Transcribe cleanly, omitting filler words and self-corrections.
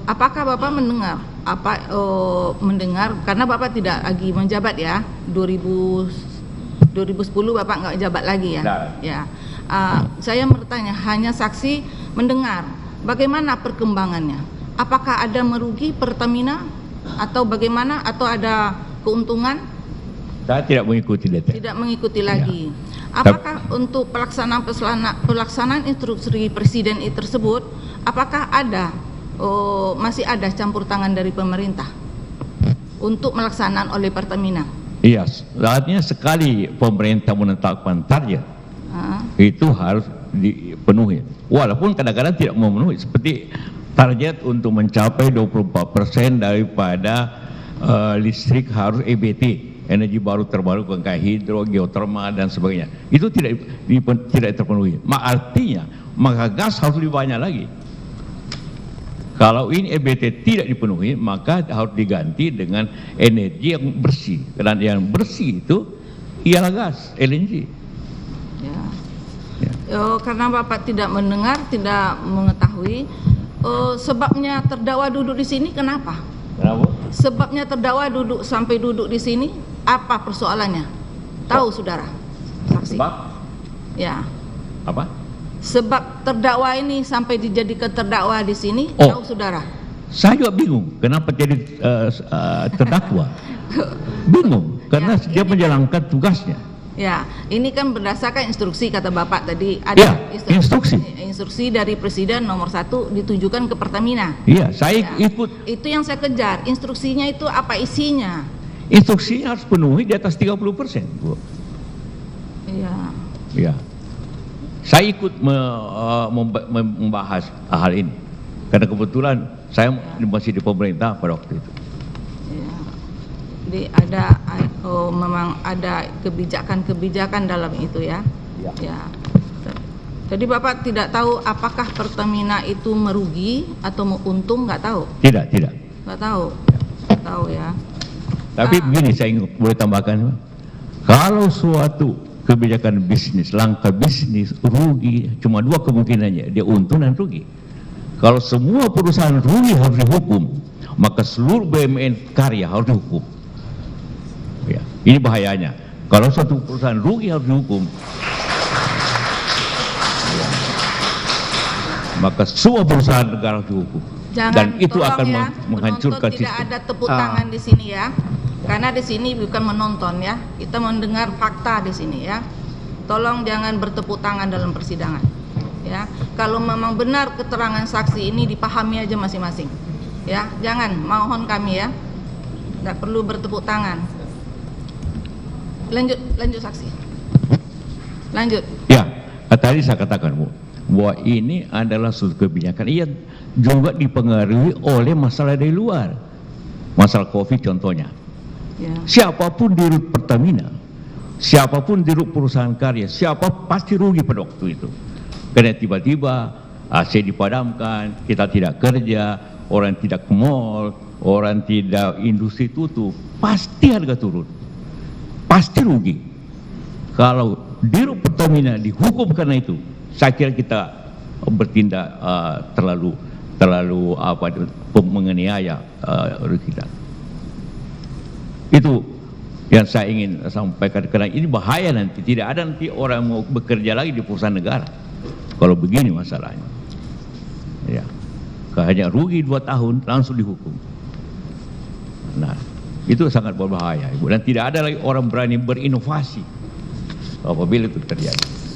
Apakah Bapak mendengar mendengar karena Bapak tidak lagi menjabat ya, 2010 Bapak nggak jabat lagi ya? Nah. Ya. Saya bertanya, hanya saksi mendengar. Bagaimana perkembangannya? Apakah ada merugi Pertamina atau bagaimana, atau ada keuntungan? Saya tidak mengikuti detail. Tidak mengikuti lagi. Apakah untuk pelaksanaan instruksi presiden tersebut, apakah ada masih ada campur tangan dari pemerintah untuk melaksanaan oleh Pertamina? Iya, artinya sekali pemerintah menetapkan target, itu harus dipenuhi. Walaupun kadang-kadang tidak memenuhi, seperti target untuk mencapai 24% daripada listrik harus EBT, energi baru terbarukan, kayak hidro, geotermal dan sebagainya. Itu tidak terpenuhi. Artinya maka gas harus lebih banyak lagi. Kalau ini EBT tidak dipenuhi, maka harus diganti dengan energi yang bersih. Dan yang bersih itu ialah gas, LNG. Ya. Karena Bapak tidak mendengar, tidak mengetahui, sebabnya terdakwa duduk di sini kenapa? Kenapa? Sebabnya terdakwa sampai duduk di sini, apa persoalannya? Tahu saudara? Saksi. Sebab? Ya. Apa? Sebab terdakwa ini sampai dijadikan terdakwa di sini, tahu saudara? Saya juga bingung kenapa jadi terdakwa. Bingung karena dia menjalankan tugasnya. Ya, ini kan berdasarkan instruksi kata Bapak tadi. Ada instruksi dari Presiden nomor 1 ditujukan ke Pertamina. Iya, saya ikut. Itu yang saya kejar. Instruksinya itu apa isinya? Instruksinya harus penuhi di atas 30%, Bu. Iya. Iya. Saya ikut membahas hal ini karena kebetulan saya masih di pemerintah pada waktu itu. Ya. Jadi memang ada kebijakan-kebijakan dalam itu ya. Ya. Jadi Bapak tidak tahu apakah Pertamina itu merugi atau untung, nggak tahu? Tidak. Nggak tahu. Nggak tahu ya. Tapi begini, saya boleh tambahkan, kalau suatu kebijakan bisnis, langkah bisnis rugi, cuma dua kemungkinannya, dia untung dan rugi. Kalau semua perusahaan rugi harus dihukum, maka seluruh BUMN karya harus dihukum. Ya, ini bahayanya. Kalau suatu perusahaan rugi harus dihukum, ya, maka semua perusahaan negara harus dihukum. Dan itu akan menghancurkan sistem. Tidak ada tepuk tangan di sini ya. Karena di sini bukan menonton ya, kita mendengar fakta di sini ya. Tolong jangan bertepuk tangan dalam persidangan. Ya, kalau memang benar keterangan saksi ini dipahami aja masing-masing. Ya, jangan, mohon kami ya, tidak perlu bertepuk tangan. Lanjut saksi. Lanjut. Ya, tadi saya katakan Bu, bahwa ini adalah suatu kebijakan yang juga dipengaruhi oleh masalah dari luar, masalah COVID contohnya. Ya. Siapapun di rut Pertamina, siapapun di rut perusahaan karya, siapa pasti rugi pada waktu itu. Karena tiba-tiba AC dipadamkan, kita tidak kerja, orang tidak ke mall, orang tidak, industri tutup, pasti harga turun, pasti rugi. Kalau di rut Pertamina dihukum karena itu, saya kira kita bertindak terlalu menganiaya kita. Itu yang saya ingin sampaikan, karena ini bahaya nanti, tidak ada nanti orang mau bekerja lagi di perusahaan negara kalau begini masalahnya. Ya, hanya rugi 2 tahun langsung dihukum. Nah, itu sangat berbahaya, Ibu, dan tidak ada lagi orang berani berinovasi apabila itu terjadi.